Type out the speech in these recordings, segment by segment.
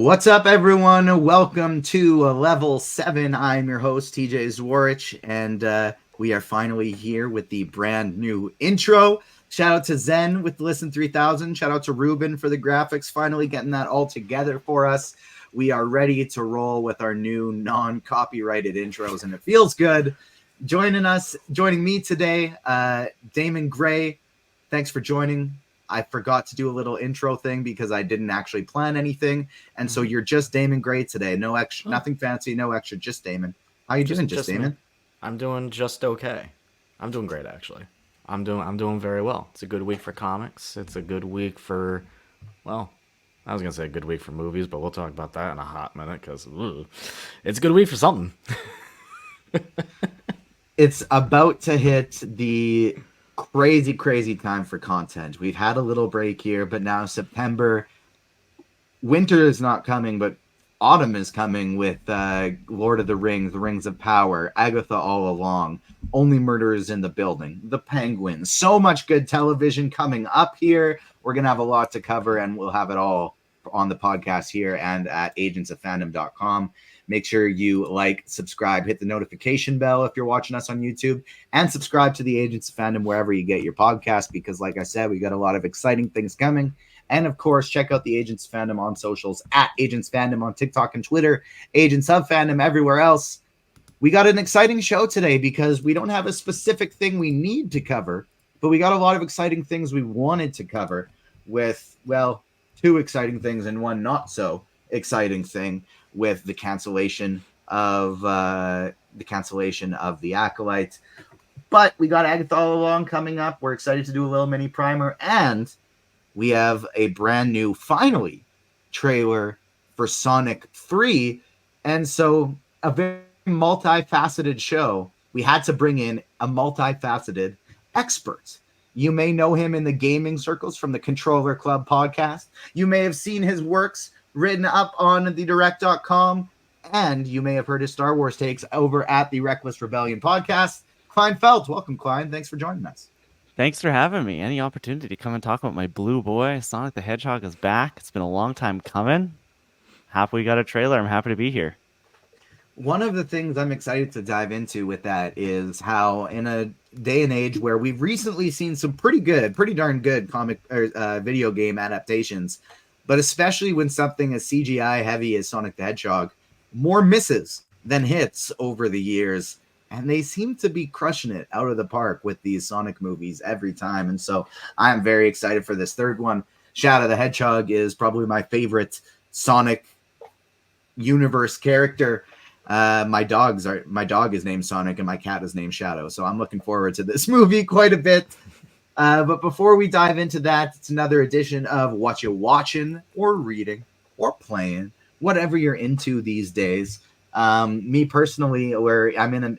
What's up, everyone? Welcome to Level 7. I'm your host, TJ Zwarich, and we are finally here with the brand new intro. Shout out to Zen with Listen 3000. Shout out to Ruben for the graphics, finally getting that all together for us. We are ready to roll with our new non-copyrighted intros, and it feels good. Joining me today, Damon Gray. Thanks for joining. I forgot to do a little intro thing because I didn't actually plan anything. And so you're just Damon Gray today. No extra, nothing fancy, no extra, just Damon. How you doing, just Damon? Me. I'm doing just okay. I'm doing great, actually. I'm doing very well. It's a good week for comics. It's a good week for, well, I was gonna say a good week for movies, but we'll talk about that in a hot minute because it's a good week for something. It's about to hit the crazy time for content. We've had a little break here, but now September, winter is not coming, but autumn is coming with Lord of the Rings, The Rings of Power, Agatha All Along, Only Murderers in the Building, The Penguin. So much good television coming up here. We're going to have a lot to cover, and we'll have it all on the podcast here and at agentsoffandom.com. Make sure you like, subscribe, hit the notification bell if you're watching us on YouTube, and subscribe to the Agents of Fandom wherever you get your podcast, because like I said, we got a lot of exciting things coming. And of course, check out the Agents of Fandom on socials at Agents Fandom on TikTok and Twitter, Agents of Fandom everywhere else. We got an exciting show today because we don't have a specific thing we need to cover, but we got a lot of exciting things we wanted to cover with, well, two exciting things and one not so exciting thing with the cancellation of the Acolyte. But we got Agatha All Along coming up. We're excited to do a little mini primer, and we have a brand new, finally, trailer for Sonic 3. And so a very multifaceted show. We had to bring in a multifaceted expert. You may know him in the gaming circles from the Controller Club podcast. You may have seen his works written up on thedirect.com, and you may have heard his Star Wars takes over at the Reckless Rebellion podcast. Klein Felt, welcome, Klein. Thanks for joining us. Thanks for having me. Any opportunity to come and talk about my blue boy, Sonic the Hedgehog, is back. It's been a long time coming. Happy we got a trailer. I'm happy to be here. One of the things I'm excited to dive into with that is how, in a day and age where we've recently seen some pretty darn good comic or video game adaptations, but especially when something as CGI heavy as Sonic the Hedgehog, more misses than hits over the years. And they seem to be crushing it out of the park with these Sonic movies every time. And so I'm very excited for this third one. Shadow the Hedgehog is probably my favorite Sonic universe character. My dog is named Sonic and my cat is named Shadow. So I'm looking forward to this movie quite a bit. But before we dive into that, it's another edition of What You Watchin', or reading, or playing, whatever you're into these days. Me personally, where I'm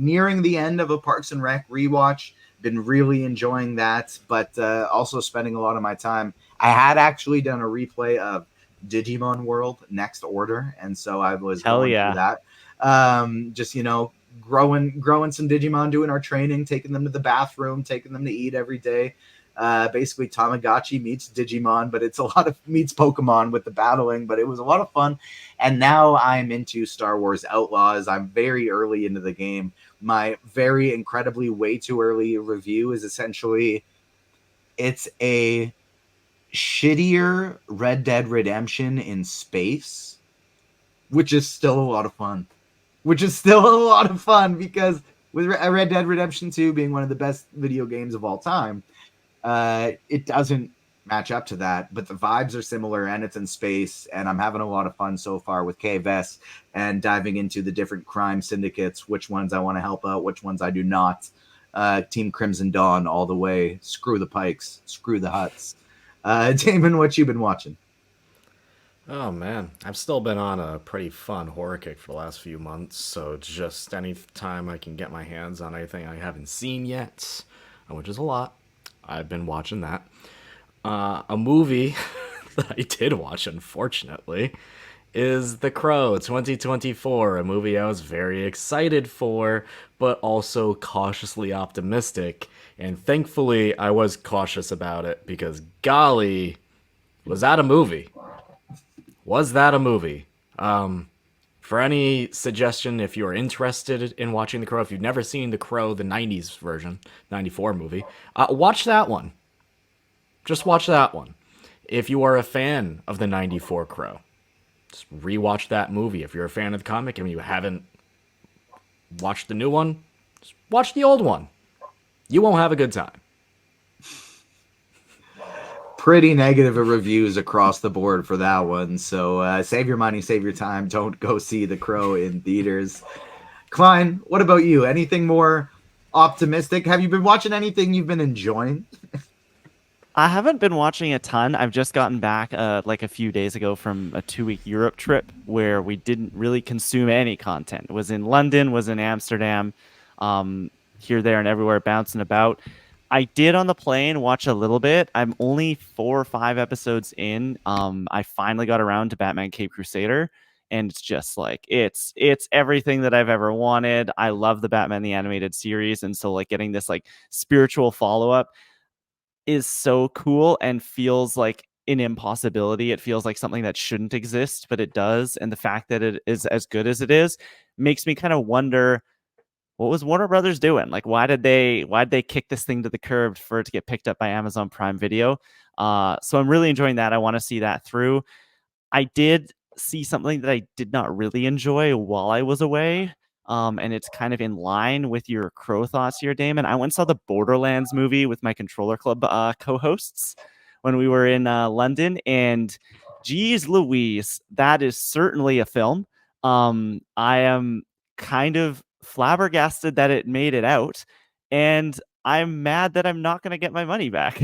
nearing the end of a Parks and Rec rewatch. Been really enjoying that, but also spending a lot of my time. I had actually done a replay of Digimon World Next Order, and so I was going through that. Just growing some Digimon, doing our training, taking them to the bathroom, taking them to eat every day. Basically Tamagotchi meets Digimon, but it's a lot of meets Pokemon with the battling, but it was a lot of fun. And now I'm into Star Wars Outlaws. I'm very early into the game. My very incredibly way too early review is essentially it's a shittier Red Dead Redemption in space, which is still a lot of fun. Because with Red Dead Redemption 2 being one of the best video games of all time, it doesn't match up to that, but the vibes are similar and it's in space, and I'm having a lot of fun so far with KVS and diving into the different crime syndicates, which ones I want to help out, which ones I do not. Team Crimson Dawn all the way. Screw the Pikes, screw the Hutts. Damon, what you been watching? Oh man, I've still been on a pretty fun horror kick for the last few months, so just any time I can get my hands on anything I haven't seen yet, which is a lot, I've been watching that. A movie that I did watch, unfortunately, is The Crow 2024, a movie I was very excited for, but also cautiously optimistic. And thankfully, I was cautious about it because, golly, was that a movie? Was that a movie? For any suggestion, if you're interested in watching The Crow, if you've never seen The Crow, the 90s version, 94 movie, watch that one. Just watch that one. If you are a fan of the 94 Crow, just rewatch that movie. If you're a fan of the comic and you haven't watched the new one, just watch the old one. You won't have a good time. Pretty negative reviews across the board for that one. So save your money, save your time. Don't go see The Crow in theaters. Klein, what about you? Anything more optimistic? Have you been watching anything you've been enjoying? I haven't been watching a ton. I've just gotten back like a few days ago from a 2-week Europe trip where we didn't really consume any content. Was in London, was in Amsterdam, here, there, and everywhere, bouncing about. I did on the plane watch a little bit. I'm only 4 or 5 episodes in. I finally got around to Batman Cape Crusader, and it's just like it's everything that I've ever wanted. I love the Batman the Animated Series, and so like getting this like spiritual follow up is so cool and feels like an impossibility. It feels like something that shouldn't exist, but it does. And the fact that it is as good as it is makes me kind of wonder, what was Warner Brothers doing? Like, why'd they kick this thing to the curb for it to get picked up by Amazon Prime Video? So I'm really enjoying that. I want to see that through. I did see something that I did not really enjoy while I was away. And it's kind of in line with your Crow thoughts here, Damon. I went and saw the Borderlands movie with my Controller Club co-hosts when we were in London, and geez Louise, that is certainly a film. I am kind of flabbergasted that it made it out, and I'm mad that I'm not going to get my money back.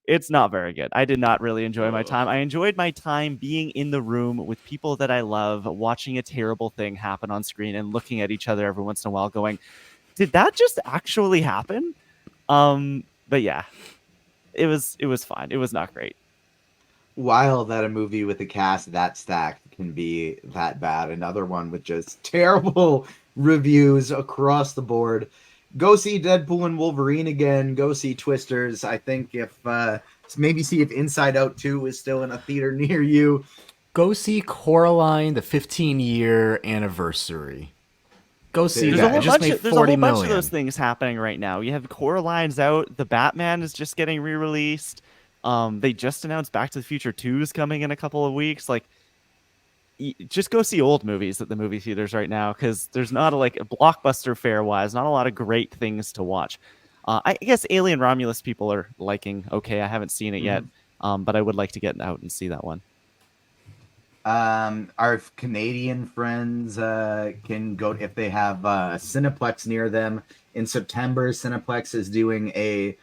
It's not very good. I did not really enjoy my time. I enjoyed my time being in the room with people that I love, watching a terrible thing happen on screen and looking at each other every once in a while going, did that just actually happen? But yeah, it was fine. It was not great. Wild that a movie with a cast that stacked can be that bad. Another one with just terrible reviews across the board. Go see Deadpool and Wolverine again. Go see Twisters. I think if maybe see if Inside Out 2 is still in a theater near you. Go see Coraline, the 15-year anniversary. Go see There's that. a It just made There's a 40 whole bunch of million. those things happening right now. You have Coraline's out. The Batman is just getting re-released. They just announced Back to the Future 2 is coming in a couple of weeks. Like, just go see old movies at the movie theaters right now, because there's not a blockbuster fare wise, not a lot of great things to watch. I guess Alien Romulus people are liking. Okay, I haven't seen it yet, but I would like to get out and see that one. Our Canadian friends can go if they have Cineplex near them. In September, Cineplex is doing a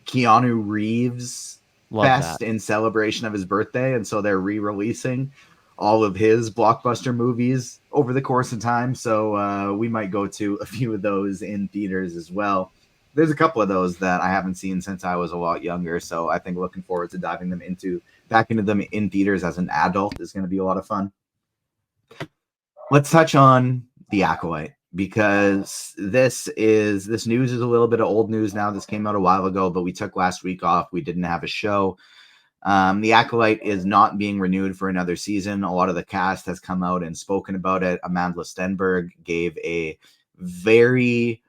Keanu Reeves Love fest that. in celebration of his birthday, and so they're re-releasing all of his blockbuster movies over the course of time. So we might go to a few of those in theaters as well. There's a couple of those that I haven't seen since I was a lot younger, so I think looking forward to diving back into them in theaters as an adult is going to be a lot of fun. Let's touch on The Acolyte, because this news is a little bit of old news now. This came out a while ago, but we took last week off. We didn't have a show. The Acolyte is not being renewed for another season. A lot of the cast has come out and spoken about it. Amanda Stenberg gave a very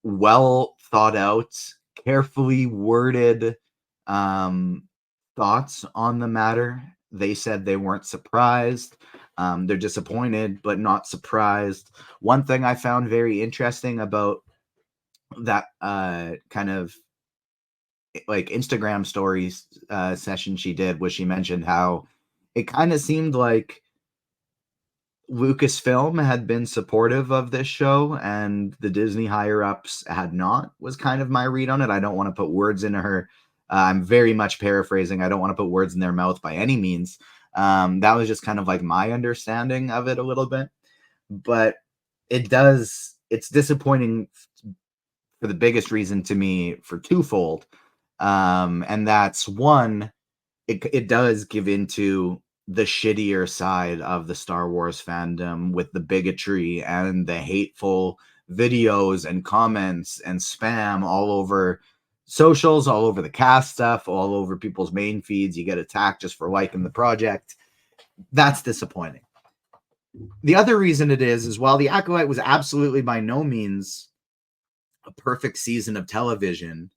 well thought out, carefully worded thoughts on the matter. They said they weren't surprised. They're disappointed, but not surprised. One thing I found very interesting about that kind of like Instagram stories session she did was she mentioned how it kind of seemed like Lucasfilm had been supportive of this show and the Disney higher ups had not, was kind of my read on it. I don't want to put words into her. I'm very much paraphrasing. I don't want to put words in their mouth by any means. That was just kind of like my understanding of it a little bit, but it's disappointing for the biggest reason to me for twofold. And that's one, it does give into the shittier side of the Star Wars fandom with the bigotry and the hateful videos and comments and spam all over socials, all over the cast stuff, all over people's main feeds. You get attacked just for liking the project. That's disappointing. The other reason it is while The Acolyte was absolutely by no means a perfect season of television,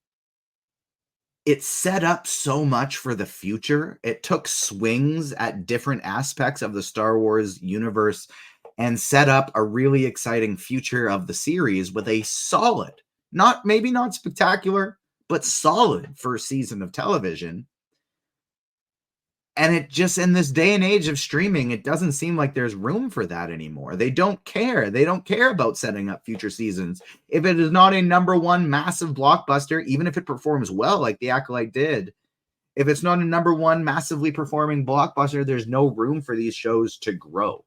it set up so much for the future. It took swings at different aspects of the Star Wars universe and set up a really exciting future of the series with a solid, maybe not spectacular, but solid first season of television. And it just, in this day and age of streaming, it doesn't seem like there's room for that anymore. They don't care. They don't care about setting up future seasons. If it is not a number one massive blockbuster, even if it performs well like The Acolyte did, if it's not a number one massively performing blockbuster, there's no room for these shows to grow.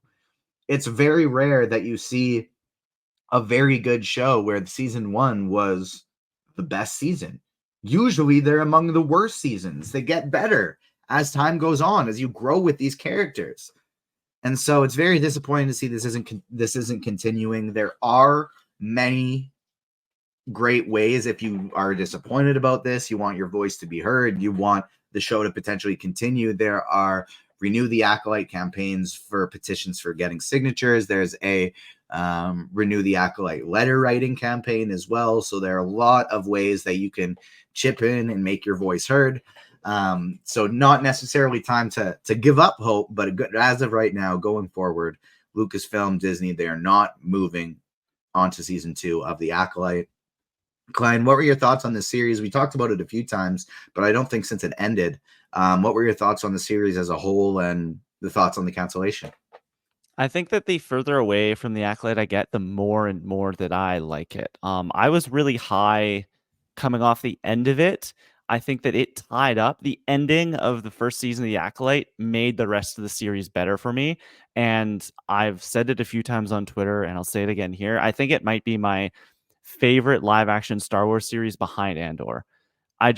It's very rare that you see a very good show where season one was the best season. Usually they're among the worst seasons. They get better as time goes on, as you grow with these characters. And so it's very disappointing to see this isn't continuing. There are many great ways. If you are disappointed about this, you want your voice to be heard, you want the show to potentially continue, there are Renew the Acolyte campaigns for petitions for getting signatures. There's a Renew the Acolyte letter writing campaign as well. So there are a lot of ways that you can chip in and make your voice heard. So not necessarily time to give up hope, but as of right now, going forward, Lucasfilm, Disney, they are not moving on to season 2 of The Acolyte. Klein, what were your thoughts on this series? We talked about it a few times, but I don't think since it ended. What were your thoughts on the series as a whole and the thoughts on the cancellation? I think that the further away from The Acolyte I get, the more and more that I like it. I was really high coming off the end of it. I think that it tied up. The ending of the first season of The Acolyte made the rest of the series better for me. And I've said it a few times on Twitter, and I'll say it again here. I think it might be my favorite live action Star Wars series behind Andor. I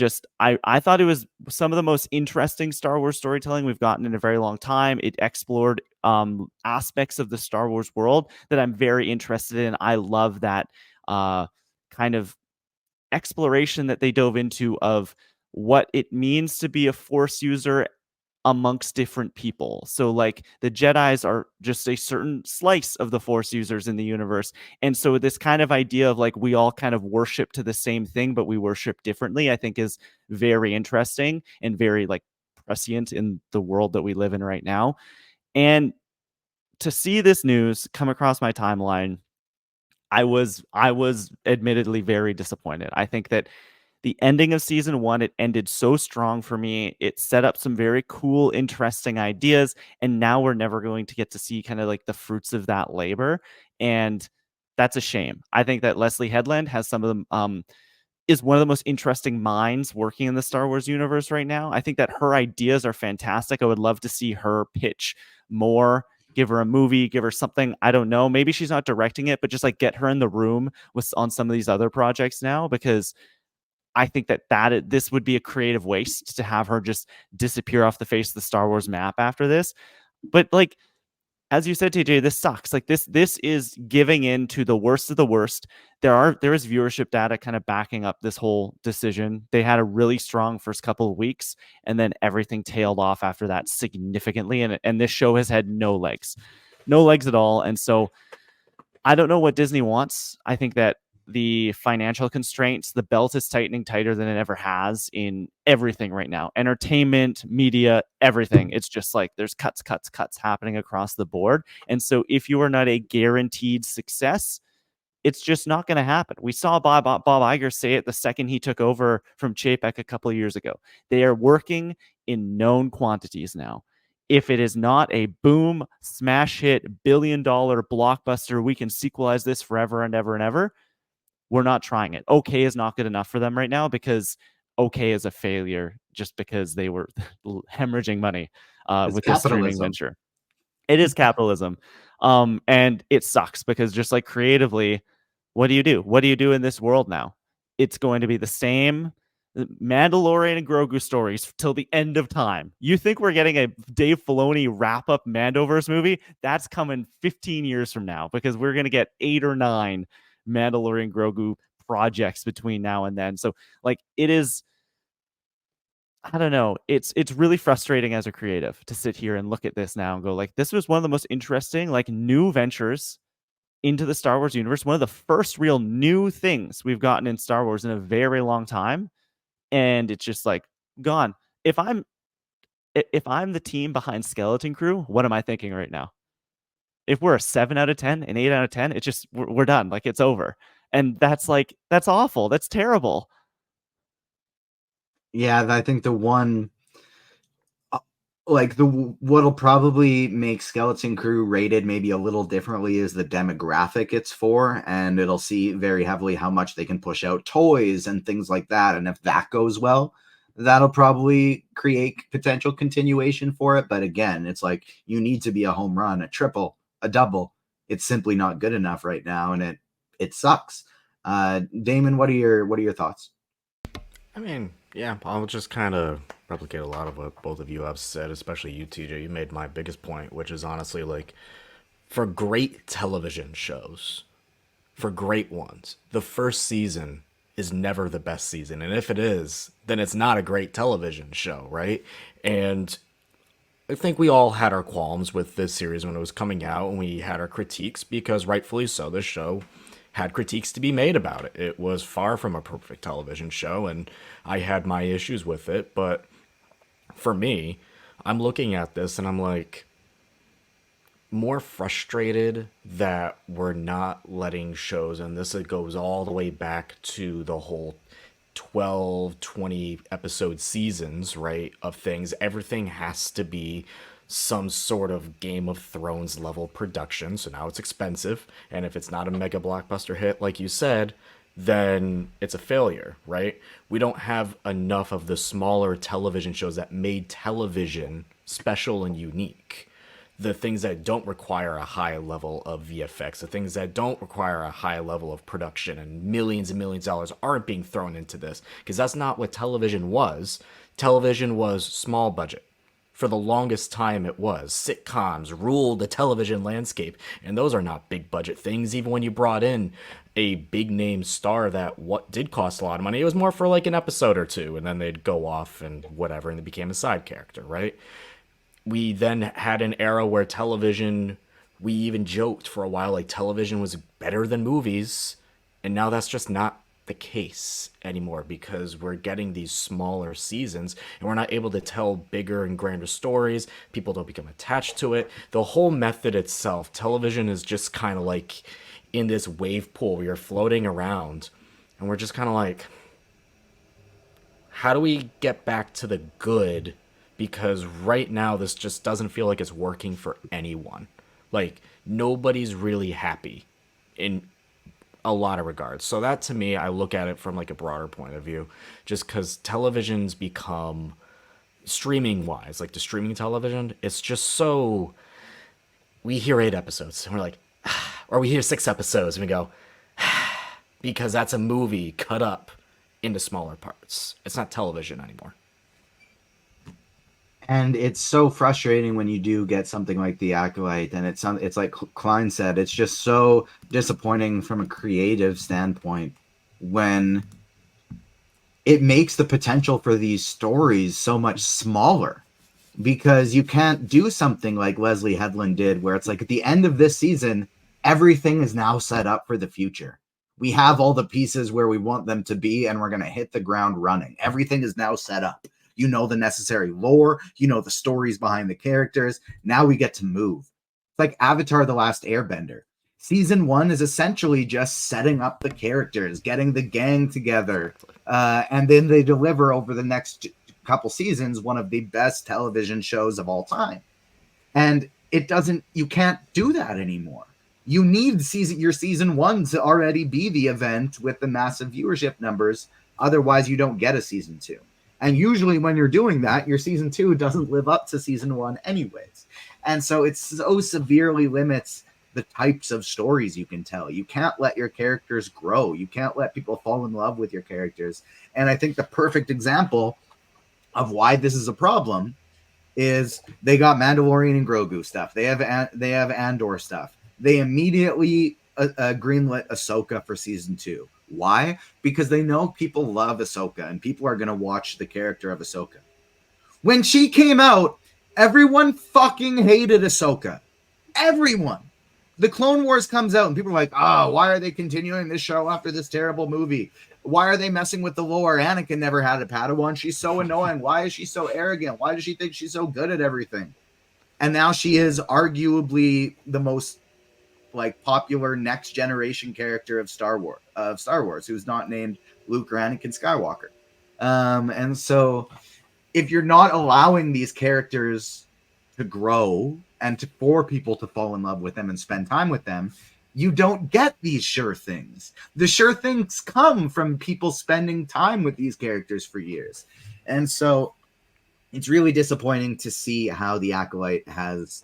thought it was some of the most interesting Star Wars storytelling we've gotten in a very long time. It explored aspects of the Star Wars world that I'm very interested in. I love that kind of exploration that they dove into of what it means to be a Force user amongst different people. So like the Jedis are just a certain slice of the Force users in the universe. And so this kind of idea of like we all kind of worship to the same thing, but we worship differently, I think is very interesting and very like prescient in the world that we live in right now. And to see this news come across my timeline, I was admittedly very disappointed. I think that the ending of season 1, it ended so strong for me. It set up some very cool, interesting ideas. And now we're never going to get to see kind of like the fruits of that labor. And that's a shame. I think that Leslie Headland has some of them, is one of the most interesting minds working in the Star Wars universe right now. I think that her ideas are fantastic. I would love to see her pitch more, give her a movie, give her something. I don't know. Maybe she's not directing it, but just like get her in the room with on some of these other projects now, because I think that this would be a creative waste to have her just disappear off the face of the Star Wars map after this. But like, as you said, TJ, this sucks. Like this is giving in to the worst of the worst. There is viewership data kind of backing up this whole decision. They had a really strong first couple of weeks, and then everything tailed off after that significantly. And this show has had no legs at all. And so I don't know what Disney wants. I think that the financial constraints, the belt is tightening tighter than it ever has in everything right now. Entertainment, media, everything. It's just like there's cuts happening across the board. And so if you are not a guaranteed success, it's just not going to happen. We saw Bob Iger say it the second he took over from Chapek a couple of years ago. They are working in known quantities now. If it is not a boom, smash hit, billion-dollar blockbuster, we can sequelize this forever and ever and ever, we're not trying it. Okay is not good enough for them right now because okay is a failure just because they were hemorrhaging money with this streaming venture. It is capitalism. And it sucks because just like creatively, what do you do? What do you do in this world now? It's going to be the same Mandalorian and Grogu stories till the end of time. You think we're getting a Dave Filoni wrap-up Mandoverse movie? That's coming 15 years from now because we're going to get 8 or 9 Mandalorian Grogu projects between now and then. So like it is, I don't know. It's really frustrating as a creative to sit here and look at this now and go like, this was one of the most interesting like new ventures into the Star Wars universe. One of the first real new things we've gotten in Star Wars in a very long time, and it's just like gone. If I'm the team behind Skeleton Crew, what am I thinking right now? If we're a 7 out of 10, an 8 out of 10, it's just we're done. Like it's over. And that's awful. That's terrible. Yeah, I think the one like the what'll probably make Skeleton Crew rated maybe a little differently is the demographic it's for, and it'll see very heavily how much they can push out toys and things like that. And if that goes well, that'll probably create potential continuation for it. But again, it's like you need to be a home run, a triple, a double. It's simply not good enough right now, and it sucks. Damon, what are your thoughts? I mean, yeah, I'll just kind of replicate a lot of what both of you have said, especially you, TJ. You made my biggest point, which is honestly like for great television shows, for great ones, the first season is never the best season. And if it is, then it's not a great television show, right? And I think we all had our qualms with this series when it was coming out, and we had our critiques because rightfully so, this show had critiques to be made about it. It was far from a perfect television show, and I had my issues with it. But for me, I'm looking at this and I'm like, more frustrated that we're not letting shows, and this it goes all the way back to the whole 12, 20 episode seasons, right, of things. Everything has to be some sort of Game of Thrones level production, so now it's expensive, and if it's not a mega blockbuster hit like you said, then it's a failure, right? We don't have enough of the smaller television shows that made television special and unique. The things that don't require a high level of VFX, the things that don't require a high level of production and millions of dollars aren't being thrown into this, because that's not what television was. Television was small budget. For the longest time it was. Sitcoms ruled the television landscape, and those are not big budget things. Even when you brought in a big name star that what did cost a lot of money, it was more for like an episode or two, and then they'd go off and whatever, and they became a side character, right? We then had an era where television, we even joked for a while like television was better than movies, and now that's just not the case anymore because we're getting these smaller seasons and we're not able to tell bigger and grander stories. People don't become attached to it. The whole method itself, television is just kind of like in this wave pool where you're floating around, and we're just kind of like, how do we get back to the good? Because right now this just doesn't feel like it's working for anyone. Like nobody's really happy in a lot of regards. So that to me, I look at it from like a broader point of view, just because television's become streaming wise, like the streaming television, it's just so, we hear 8 episodes and we're like, or we hear 6 episodes and we go, because that's a movie cut up into smaller parts. It's not television anymore. And it's so frustrating when you do get something like the Acolyte, and it's like Klein said, it's just so disappointing from a creative standpoint when it makes the potential for these stories so much smaller, because you can't do something like Leslie Headland did, where it's like at the end of this season, everything is now set up for the future. We have all the pieces where we want them to be, and we're going to hit the ground running. Everything is now set up. You know the necessary lore. You know the stories behind the characters. Now we get to move. It's like Avatar: The Last Airbender. Season 1 is essentially just setting up the characters, getting the gang together, and then they deliver over the next couple seasons one of the best television shows of all time. And you can't do that anymore. You need your season 1 to already be the event with the massive viewership numbers. Otherwise, you don't get a season 2. And usually when you're doing that, your season 2 doesn't live up to season 1 anyways. And so it so severely limits the types of stories you can tell. You can't let your characters grow. You can't let people fall in love with your characters. And I think the perfect example of why this is a problem is they got Mandalorian and Grogu stuff. They have Andor stuff. They immediately greenlit Ahsoka for season 2. Why? Because they know people love Ahsoka and people are going to watch the character of Ahsoka. When she came out, everyone fucking hated Ahsoka. Everyone. The Clone Wars comes out and people are like, oh, why are they continuing this show after this terrible movie? Why are they messing with the lore? Anakin never had a Padawan. She's so annoying. Why is she so arrogant? Why does she think she's so good at everything? And now she is arguably the most like popular next generation character of Star Wars, who's not named Luke or Anakin Skywalker. And so if you're not allowing these characters to grow and for people to fall in love with them and spend time with them, you don't get these sure things. The sure things come from people spending time with these characters for years. And so it's really disappointing to see how the Acolyte has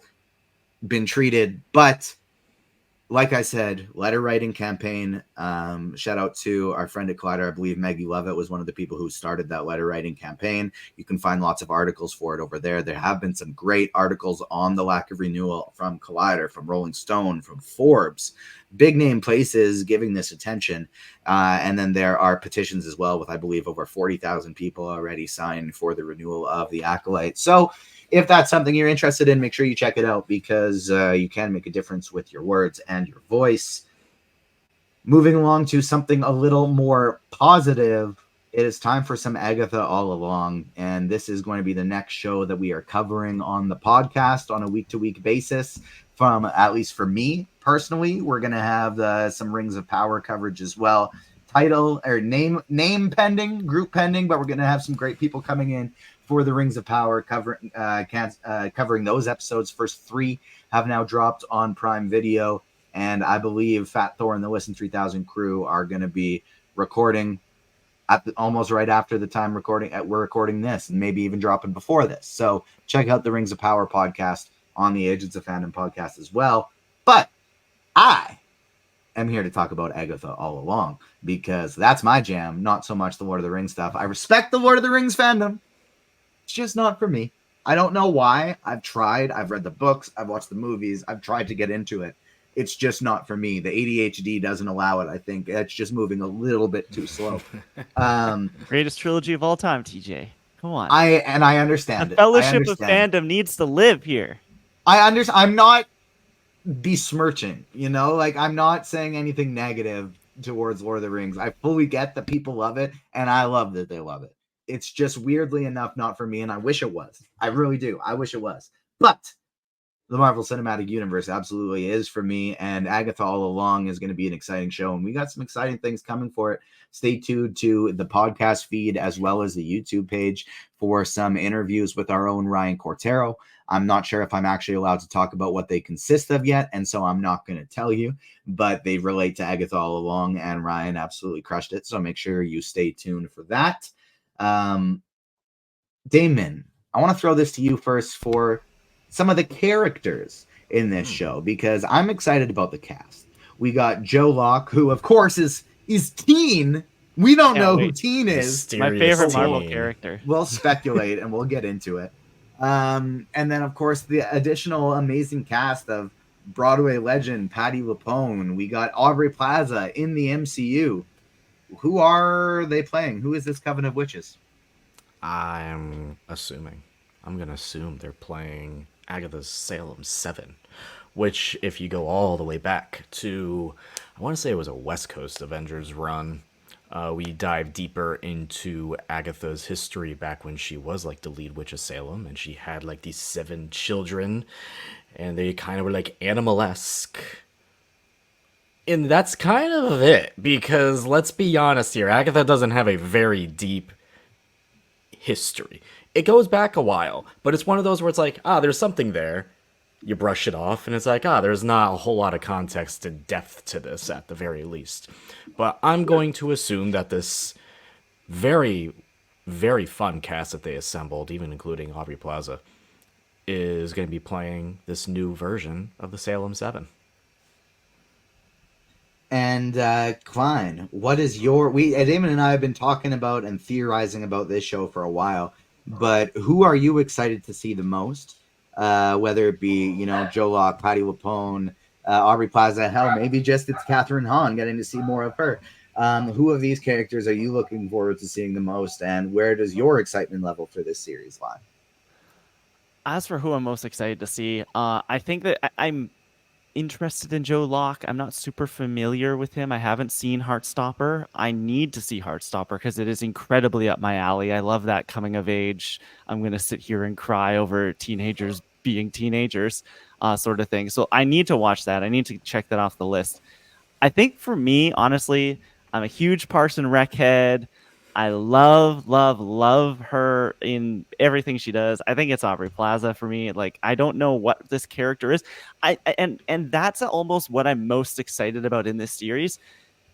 been treated. But like I said, letter writing campaign. Shout out to our friend at Collider. I believe Maggie Lovett was one of the people who started that letter writing campaign. You can find lots of articles for it over there. There have been some great articles on the lack of renewal from Collider, from Rolling Stone, from Forbes, big name places giving this attention. And then there are petitions as well with, I believe, over 40,000 people already signed for the renewal of the Acolyte. So if that's something you're interested in, make sure you check it out because you can make a difference with your words and your voice. Moving along to something a little more positive, it is time for some Agatha All Along. And this is going to be the next show that we are covering on the podcast on a week-to-week basis. From, at least for me personally, we're going to have some Rings of Power coverage as well. Title or name pending, group pending, but we're going to have some great people coming in for the Rings of Power, covering those episodes. First 3 have now dropped on Prime Video, and I believe Fat Thor and the Listen 3000 crew are going to be recording almost right after the time we're recording this, and maybe even dropping before this. So check out the Rings of Power podcast on the Agents of Fandom podcast as well. But I am here to talk about Agatha All Along because that's my jam, not so much the Lord of the Rings stuff. I respect the Lord of the Rings fandom. It's just not for me. I don't know why. I've tried. I've read the books. I've watched the movies. I've tried to get into it. It's just not for me. The ADHD doesn't allow it. I think it's just moving a little bit too slow. Greatest trilogy of all time, TJ. Come on. I understand the it. Fellowship of Fandom needs to live here. I understand. I'm not besmirching, like I'm not saying anything negative towards Lord of the Rings. I fully get that people love it, and I love that they love it. It's just weirdly enough not for me, and I wish it was. I really do. I wish it was. But the Marvel Cinematic Universe absolutely is for me, and Agatha All Along is going to be an exciting show, and we got some exciting things coming for it. Stay tuned to the podcast feed as well as the YouTube page for some interviews with our own Ryan Cortero. I'm not sure if I'm actually allowed to talk about what they consist of yet, and so I'm not going to tell you, but they relate to Agatha All Along, and Ryan absolutely crushed it, so make sure you stay tuned for that. Damon, I want to throw this to you first for some of the characters in this show because I'm excited about the cast. We got Joe Locke, who of course is Teen. We don't know who Teen is. My favorite Marvel character. We'll speculate and we'll get into it. And then of course the additional amazing cast of Broadway legend Patti LuPone. We got Aubrey Plaza in the MCU. Who are they playing? Who is this Coven of Witches? I'm going to assume they're playing Agatha's Salem 7, which, if you go all the way back to, I want to say it was a West Coast Avengers run, we dive deeper into Agatha's history back when she was like the lead witch of Salem, and she had like these 7 children, and they kind of were like animalesque. And that's kind of it, because let's be honest here, Agatha doesn't have a very deep history. It goes back a while, but it's one of those where it's like, there's something there. You brush it off, and it's like, there's not a whole lot of context and depth to this at the very least. But I'm going to assume that this very, very fun cast that they assembled, even including Aubrey Plaza, is going to be playing this new version of the Salem 7. And Klein, what is Damon and I have been talking about and theorizing about this show for a while, but who are you excited to see the most? Whether it be, Joe Locke, Patti LuPone, Aubrey Plaza, hell, maybe just it's Catherine Hahn, getting to see more of her. Who of these characters are you looking forward to seeing the most, and where does your excitement level for this series lie? As for who I'm most excited to see, I think that I'm interested in Joe Locke. I'm not super familiar with him. I haven't seen Heartstopper. I need to see Heartstopper because it is incredibly up my alley. I love that coming of age. I'm going to sit here and cry over teenagers being teenagers, sort of thing. So I need to watch that. I need to check that off the list. I think for me, honestly, I'm a huge Parks and Rec head. I love, love, love her in everything she does. I think it's Aubrey Plaza for me. Like, I don't know what this character is. And that's almost what I'm most excited about in this series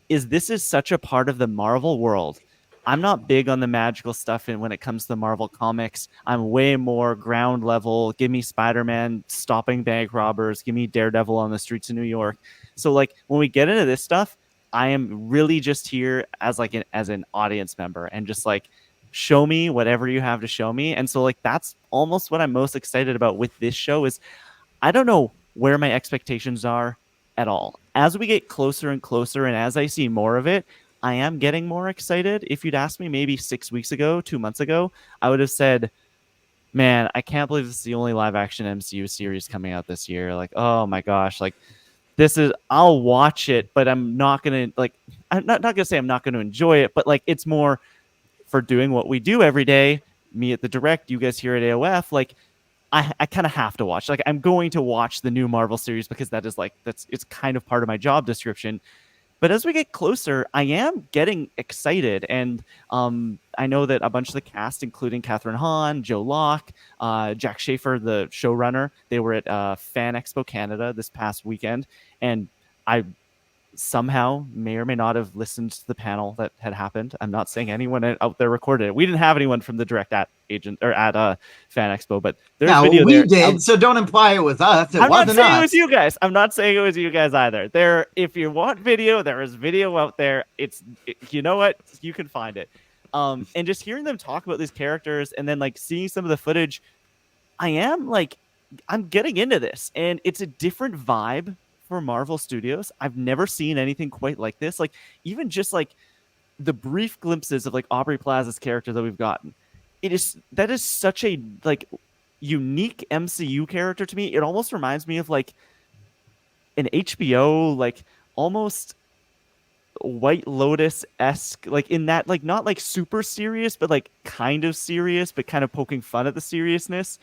is this is such a part of the Marvel world. I'm not big on the magical stuff when it comes to the Marvel comics. I'm way more ground level. Give me Spider-Man stopping bank robbers. Give me Daredevil on the streets of New York. So like when we get into this stuff, I am really just here as like as an audience member and just like show me whatever you have to show me. And so like that's almost what I'm most excited about with this show is I don't know where my expectations are at all. As we get closer and closer, and as I see more of it, I am getting more excited. If you'd asked me maybe 6 weeks ago, 2 months ago, I would have said, man, I can't believe this is the only live action MCU series coming out this year. Like, oh my gosh, like this is, I'll watch it, but I'm not going to, like, I'm not going to say I'm not going to enjoy it, but like it's more for doing what we do every day. Me at the direct, you guys here at AOF, like I kind of have to watch. Like I'm going to watch the new Marvel series because that is like it's kind of part of my job description. But as we get closer, I am getting excited, and I know that a bunch of the cast, including Catherine Hahn, Joe Locke, Jack Schaefer, the showrunner, they were at Fan Expo Canada this past weekend, and I somehow may or may not have listened to the panel that had happened. I'm not saying anyone out there recorded it. We didn't have anyone from the direct at agent or at Fan Expo, but there's Now video we there. did, so don't imply it was us. I'm not Wasn't saying it us. was you guys. I'm not saying it was you guys either. There, if you want video, there is video out there. You know what? You can find it. And just hearing them talk about these characters and then like seeing some of the footage, I'm getting into this, and it's a different vibe for Marvel Studios. I've never seen anything quite like this. Like even just like the brief glimpses of like Aubrey Plaza's character that we've gotten, that is such a like unique MCU character to me. It almost reminds me of like an HBO like almost White Lotus-esque, like in that like not like super serious, but like kind of serious, but kind of poking fun at the seriousness.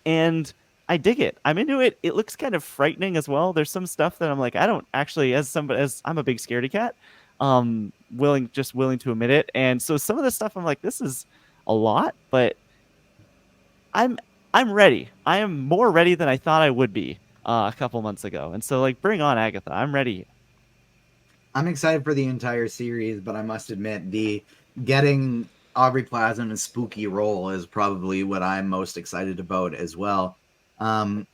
And I dig it. I'm into it. It looks kind of frightening as well. There's some stuff that I'm like, I don't actually, as I'm a big scaredy cat, willing to admit it. And so some of the stuff I'm like, this is a lot, but I'm I'm ready. I am more ready than I thought I would be a couple months ago. And so like bring on Agatha. I'm ready. I'm excited for the entire series, but I must admit the getting Aubrey Plaza in a spooky role is probably what I'm most excited about as well. Um,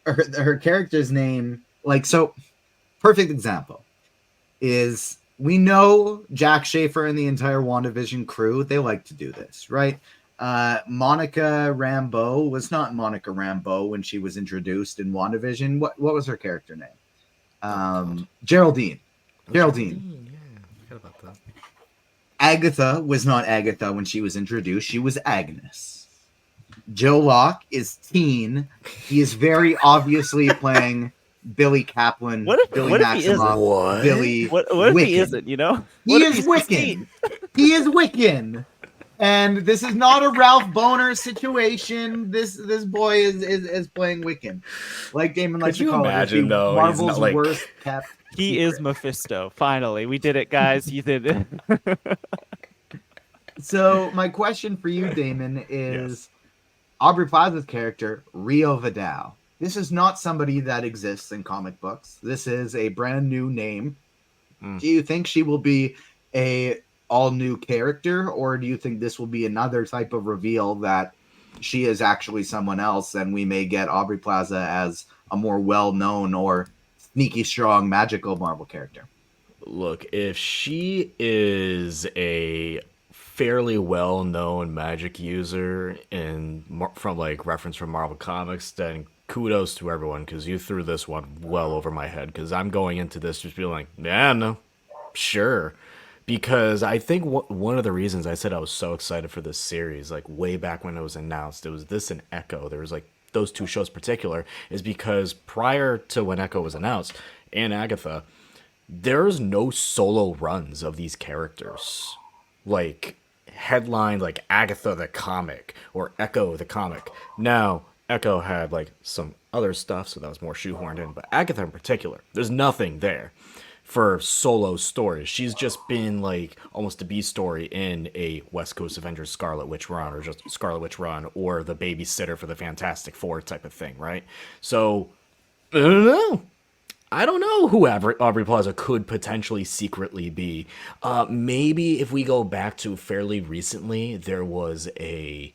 her character's name, like, so perfect example is we know Jack Schaefer and the entire WandaVision crew, they like to do this, right? Monica Rambeau was not Monica Rambeau when she was introduced in WandaVision. What was her character name? Geraldine. Geraldine. Yeah, I forgot about that. Agatha was not Agatha when she was introduced. She was Agnes. Joe Locke is teen. He is very obviously playing Billy Kaplan, Billy Maximoff, Billy. What if he isn't? You know, he is Wiccan. He is Wiccan. And this is not a Ralph Boner situation. This boy is playing Wiccan, like Damon likes to call imagine, it. though, Marvel's like... worst kept. He is Mephisto. Finally, we did it, guys. You did it. So my question for you, Damon, is Yes. Aubrey Plaza's character, Rio Vidal. This is not somebody that exists in comic books. This is a brand new name. Do you think she will be a all new character, or do you think this will be another type of reveal that she is actually someone else, and we may get Aubrey Plaza as a more well-known or sneaky strong magical Marvel character? Look, if she is a fairly well-known magic user from like reference from Marvel Comics, then kudos to everyone, because you threw this one well over my head, because I'm going into this just being like, yeah, no. Sure. Because I think one of the reasons I said I was so excited for this series, like way back when it was announced, it was this and Echo. There was like those two shows in particular, is because prior to when Echo was announced and Agatha, there's no solo runs of these characters. Like headlined like Agatha the comic or Echo the comic. Now, Echo had like some other stuff, so that was more shoehorned in, but Agatha in particular, there's nothing there for solo stories. She's just been like almost a B story in a West Coast Avengers Scarlet Witch run or just Scarlet Witch run or the babysitter for the Fantastic Four type of thing, right? So, I don't know. I don't know who Aubrey Plaza could potentially secretly be. Maybe if we go back to fairly recently, there was a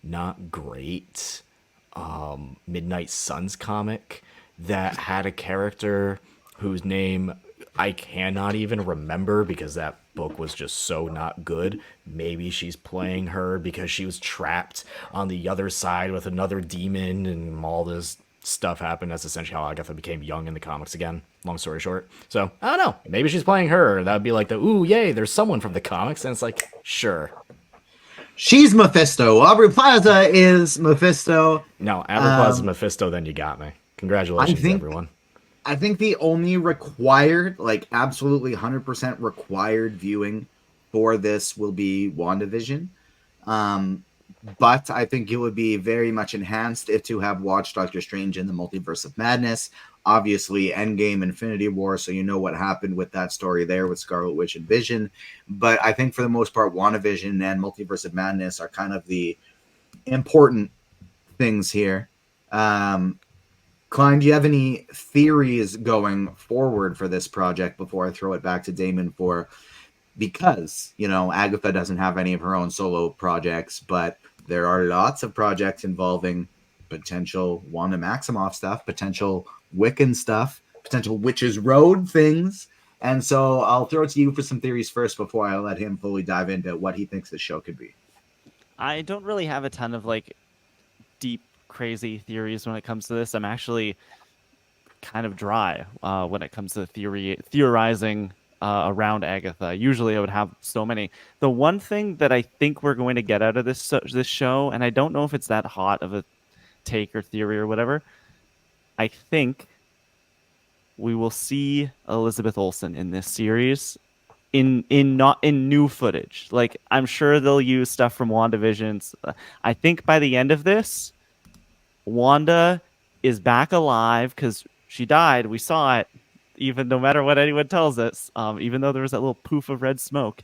not great Midnight Suns comic that had a character whose name I cannot even remember because that book was just so not good. Maybe she's playing her because she was trapped on the other side with another demon and all this stuff happened. That's essentially how Agatha became young in the comics again. Long story short. So, I don't know. Maybe she's playing her. That would be like the, ooh, yay, there's someone from the comics. And it's like, sure. She's Mephisto. Aubrey Plaza is Mephisto. No, Aubrey Plaza's Mephisto, then you got me. Congratulations, everyone. I think the only required, like absolutely 100% required viewing for this will be WandaVision. But I think it would be very much enhanced if to have watched Doctor Strange in the Multiverse of Madness. Obviously, Endgame, Infinity War, so you know what happened with that story there with Scarlet Witch and Vision. But I think for the most part, WandaVision and Multiverse of Madness are kind of the important things here. Klein, do you have any theories going forward for this project before I throw it back to Damon for, because, you know, Agatha doesn't have any of her own solo projects, but there are lots of projects involving potential Wanda Maximoff stuff, potential Wiccan stuff, potential Witches Road things. And so I'll throw it to you for some theories first before I let him fully dive into what he thinks the show could be. I don't really have a ton of like deep, crazy theories when it comes to this. I'm actually kind of dry when it comes to theorizing around Agatha. Usually I would have so many. The one thing that I think we're going to get out of this show, and I don't know if it's that hot of a take or theory or whatever, I think we will see Elizabeth Olsen in this series in new footage. Like, I'm sure they'll use stuff from WandaVision's. I think by the end of this, Wanda is back alive because she died. We saw it, even no matter what anyone tells us. Even though there was that little poof of red smoke.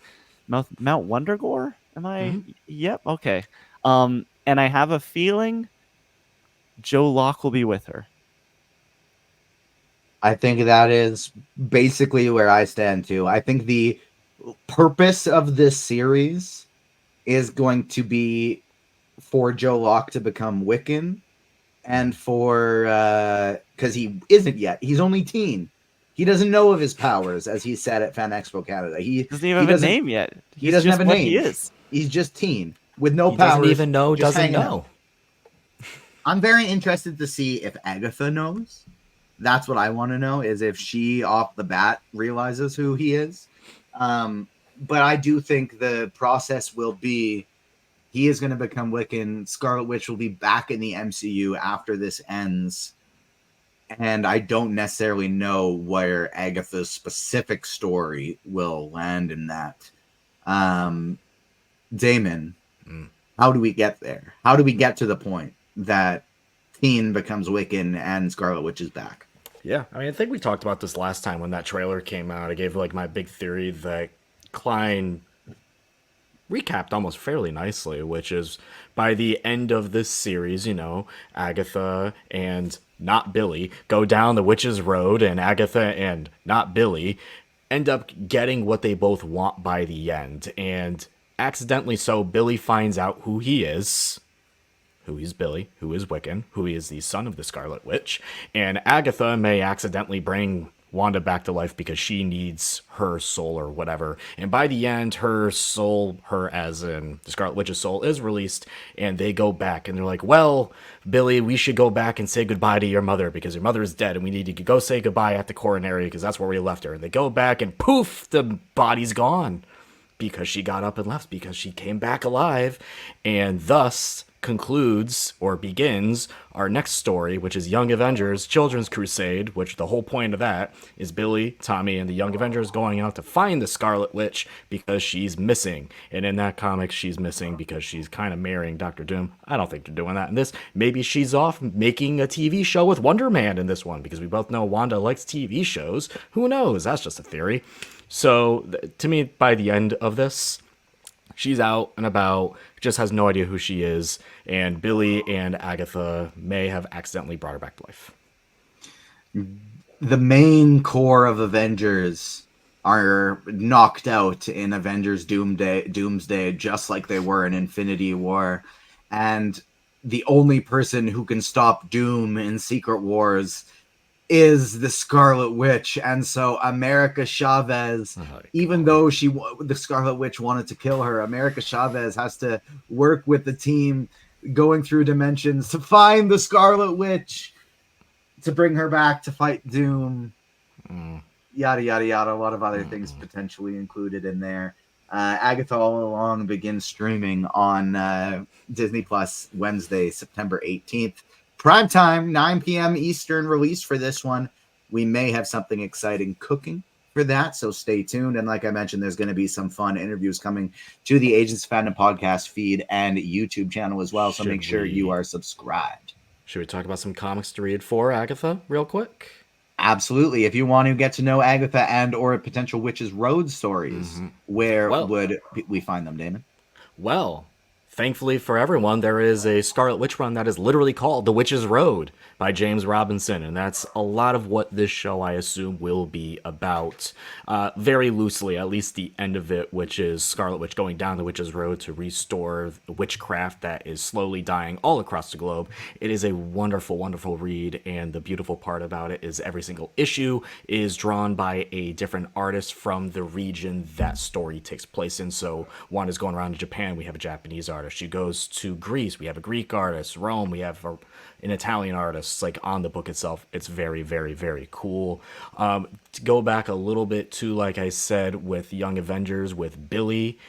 Mount Wondergore? Am I? Mm-hmm. Yep. Okay. And I have a feeling Joe Locke will be with her. I think that is basically where I stand too. I think the purpose of this series is going to be for Joe Locke to become Wiccan, and for because he isn't yet. He's only teen. He doesn't know of his powers, as he said at Fan Expo Canada. He doesn't even have a name yet. He doesn't have a name. He is. He's just teen with no powers. Doesn't even know. Doesn't know. I'm very interested to see if Agatha knows. That's what I want to know, is if she off the bat realizes who he is. But I do think the process will be he is going to become Wiccan. Scarlet Witch will be back in the MCU after this ends. And I don't necessarily know where Agatha's specific story will land in that. Damon, how do we get there? How do we get to the point that Teen becomes Wiccan and Scarlet Witch is back? Yeah, I mean, I think we talked about this last time when that trailer came out. I gave like my big theory that Klein recapped almost fairly nicely, which is by the end of this series, you know, Agatha and not Billy go down the witch's road, and Agatha and not Billy end up getting what they both want by the end. And accidentally so, Billy finds out who he is. Who is Billy, who is Wiccan, who is the son of the Scarlet Witch, and Agatha may accidentally bring Wanda back to life because she needs her soul or whatever. And by the end, her soul, her as in the Scarlet Witch's soul, is released, and they go back and they're like, well, Billy, we should go back and say goodbye to your mother because your mother is dead and we need to go say goodbye at the coronary because that's where we left her. And they go back and poof, the body's gone because she got up and left, because she came back alive, and thus concludes or begins our next story, which is Young Avengers Children's Crusade, which the whole point of that is Billy, Tommy, and the Young Avengers going out to find the Scarlet Witch because she's missing. And in that comic, she's missing because she's kind of marrying Doctor Doom. I don't think they're doing that in this. Maybe she's off making a TV show with Wonder Man in this one, because we both know Wanda likes TV shows. Who knows? That's just a theory. So to me, by the end of this, she's out and about, just has no idea who she is, and Billy and Agatha may have accidentally brought her back to life. The main core of Avengers are knocked out in Avengers Doomsday, just like they were in Infinity War. And the only person who can stop Doom in Secret Wars is the Scarlet Witch. And so America Chavez, even though the Scarlet Witch wanted to kill her, America Chavez has to work with the team going through dimensions to find the Scarlet Witch to bring her back to fight Doom. Yada, yada, yada. A lot of other things potentially included in there. Agatha All Along begins streaming on Disney Plus Wednesday, September 18th. Primetime, 9 p.m. Eastern release for this one. We may have something exciting cooking for that, so stay tuned. And like I mentioned, there's going to be some fun interviews coming to the Agents of Fandom podcast feed and YouTube channel as well, so make sure you are subscribed. Should we talk about some comics to read for Agatha real quick? Absolutely. If you want to get to know Agatha and or potential Witches Road stories, where would we find them, Damon? Well, thankfully for everyone, there is a Scarlet Witch run that is literally called The Witch's Road by James Robinson, and that's a lot of what this show, I assume, will be about. Very loosely, at least the end of it, which is Scarlet Witch going down the Witch's Road to restore witchcraft that is slowly dying all across the globe. It is a wonderful, wonderful read, and the beautiful part about it is every single issue is drawn by a different artist from the region that story takes place in. So one is going around to Japan, we have a Japanese artist. She goes to Greece, we have a Greek artist. Rome, we have an Italian artist. Like on the book itself, it's very, very, very cool. To go back a little bit to, like I said, with Young Avengers, with Billy,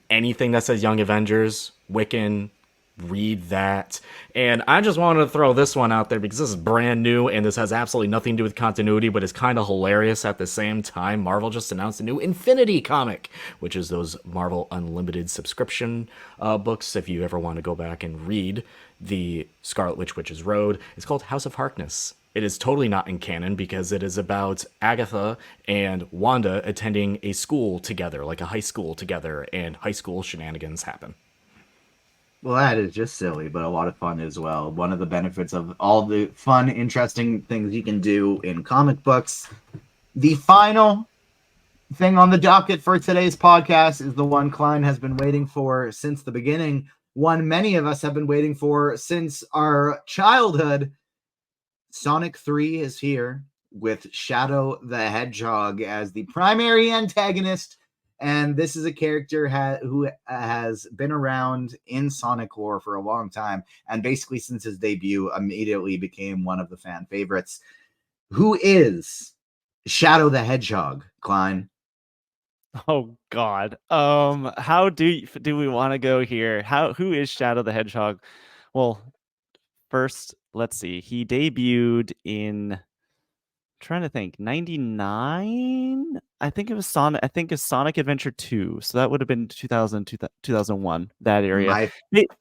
anything that says Young Avengers, Wiccan, read that. And I just wanted to throw this one out there because this is brand new and this has absolutely nothing to do with continuity, but it's kind of hilarious at the same time. Marvel just announced a new Infinity comic, which is those Marvel Unlimited subscription books. If you ever want to go back and read the Scarlet Witch Witch's Road, it's called House of Harkness. It is totally not in canon because it is about Agatha and Wanda attending a school together, like a high school together, and high school shenanigans happen. Well, that is just silly, but a lot of fun as well. One of the benefits of all the fun, interesting things you can do in comic books. The final thing on the docket for today's podcast is the one Klein has been waiting for since the beginning. One many of us have been waiting for since our childhood. Sonic 3 is here with Shadow the Hedgehog as the primary antagonist. And this is a character who has been around in Sonic lore for a long time. And basically since his debut, immediately became one of the fan favorites. Who is Shadow the Hedgehog, Klein? Oh God. How do we want to go here? Who is Shadow the Hedgehog? Well, first, let's see. He debuted in, trying to think, 99. I think it was Sonic. I think it's Sonic Adventure 2. So that would have been 2001, that area. My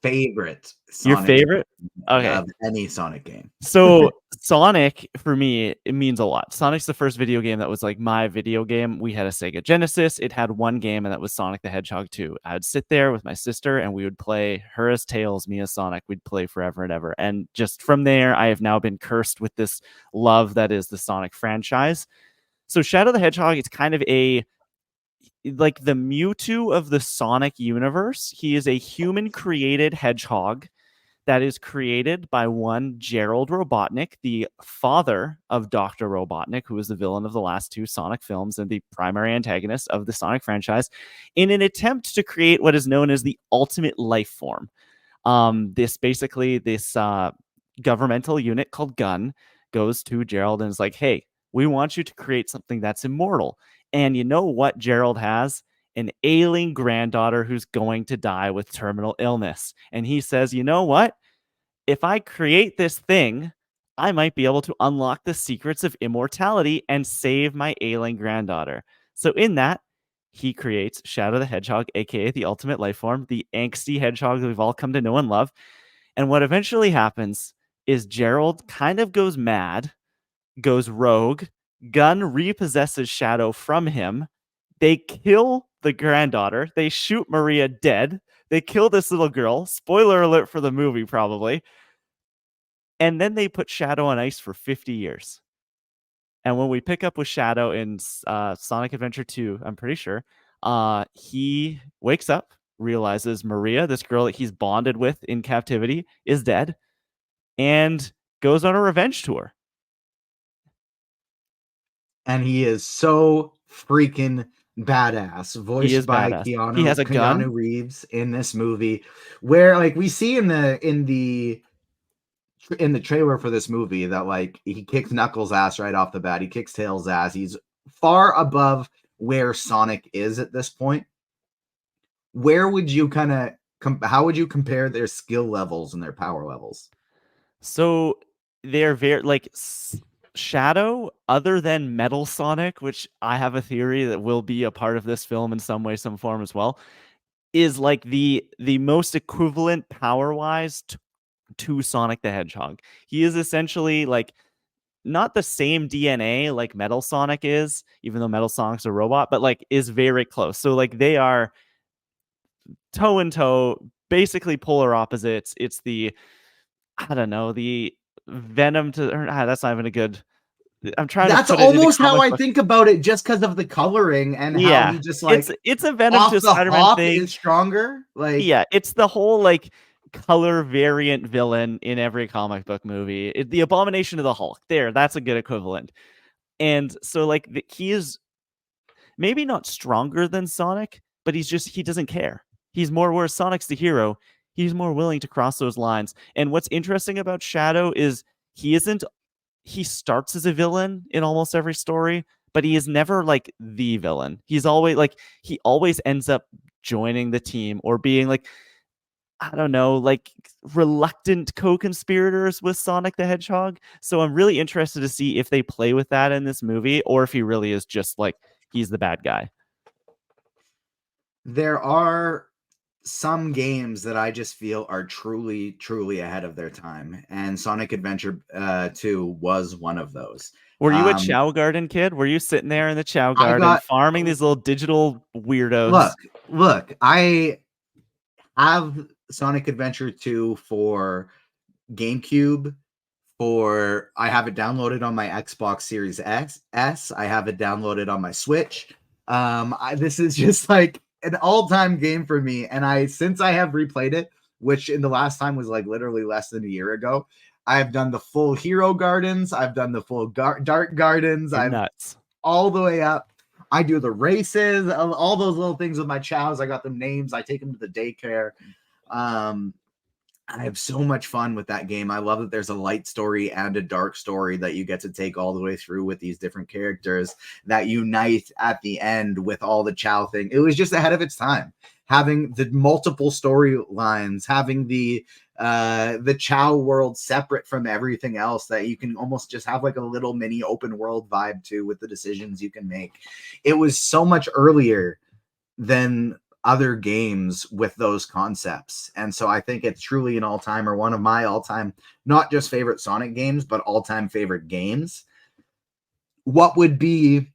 favorite Sonic your favorite? Okay. Of any Sonic game. So Sonic, for me, it means a lot. Sonic's the first video game that was like my video game. We had a Sega Genesis. It had one game, and that was Sonic the Hedgehog 2. I would sit there with my sister, and we would play her as Tails, me as Sonic. We'd play forever and ever. And just from there, I have now been cursed with this love that is the Sonic franchise. So Shadow the Hedgehog is kind of like the Mewtwo of the Sonic universe. He is a human-created hedgehog that is created by one Gerald Robotnik, the father of Dr. Robotnik, who was the villain of the last two Sonic films and the primary antagonist of the Sonic franchise, in an attempt to create what is known as the ultimate life form. This governmental unit called Gun goes to Gerald and is like, hey, we want you to create something that's immortal. And you know what Gerald has? An ailing granddaughter who's going to die with terminal illness. And he says, you know what? If I create this thing, I might be able to unlock the secrets of immortality and save my ailing granddaughter. So in that, he creates Shadow the Hedgehog, aka the ultimate life form, the angsty hedgehog that we've all come to know and love. And what eventually happens is Gerald kind of goes mad, goes rogue, Gun repossesses Shadow from him. They kill the granddaughter. They shoot Maria dead. They kill this little girl. Spoiler alert for the movie, probably. And then they put Shadow on ice for 50 years. And when we pick up with Shadow in Sonic Adventure 2, I'm pretty sure, he wakes up, realizes Maria, this girl that he's bonded with in captivity, is dead, and goes on a revenge tour. And he is so freaking badass, He voiced is by badass. He has a Keanu gun. Reeves in this movie, where like we see in the trailer for this movie that like he kicks Knuckles' ass right off the bat. He kicks Tails' ass. He's far above where Sonic is at this point. Where would you kind of how would you compare their skill levels and their power levels? So they're very like Shadow, other than Metal Sonic, which I have a theory that will be a part of this film in some way, some form as well, is like the most equivalent power wise to Sonic the Hedgehog. He is essentially like not the same DNA like Metal Sonic is, even though Metal Sonic's a robot, but like is very close. So like they are toe and toe, basically polar opposites. It's the I don't know, the Venom to that's not even a good. I'm trying to That's put it in a almost how comic I book. think about it, just because of the coloring and how Yeah, he just like it's a Venom off to the Spider-Man hop thing. is stronger. Like Yeah, it's the whole like color variant villain in every comic book movie. The Abomination of the Hulk. There, that's a good equivalent. And so like he is maybe not stronger than Sonic, but he doesn't care. He's more where Sonic's the hero. He's more willing to cross those lines. And what's interesting about Shadow is he isn't he starts as a villain in almost every story, but he is never like the villain. He's always like he always ends up joining the team or being like I don't know, like reluctant co-conspirators with Sonic the Hedgehog. So I'm really interested to see if they play with that in this movie or if he really is just like he's the bad guy. there are some games that I just feel are truly, truly ahead of their time, and Sonic Adventure 2 was one of those. Were you a Chow Garden kid? Were you sitting there in the Chow I Garden got farming these little digital weirdos? look, I have Sonic Adventure 2 for GameCube. I have it downloaded on my Xbox Series S. I have it downloaded on my Switch. This is just like an all-time game for me, and since I have replayed it, which in the last time was like literally less than a year ago, I've done the full Hero Gardens, I've done the full Dark Gardens, You're I've nuts. all the way up. I do the races, all those little things with my chows. I got them names. I take them to the daycare. I have so much fun with that game. I love that there's a light story and a dark story that you get to take all the way through with these different characters that unite at the end with all the Chow thing. It was just ahead of its time. Having the multiple storylines, having the Chow world separate from everything else that you can almost just have like a little mini open world vibe to with the decisions you can make. It was so much earlier than other games with those concepts. And so I think it's truly an all-time or one of my all-time, not just favorite Sonic games, but all-time favorite games. What would be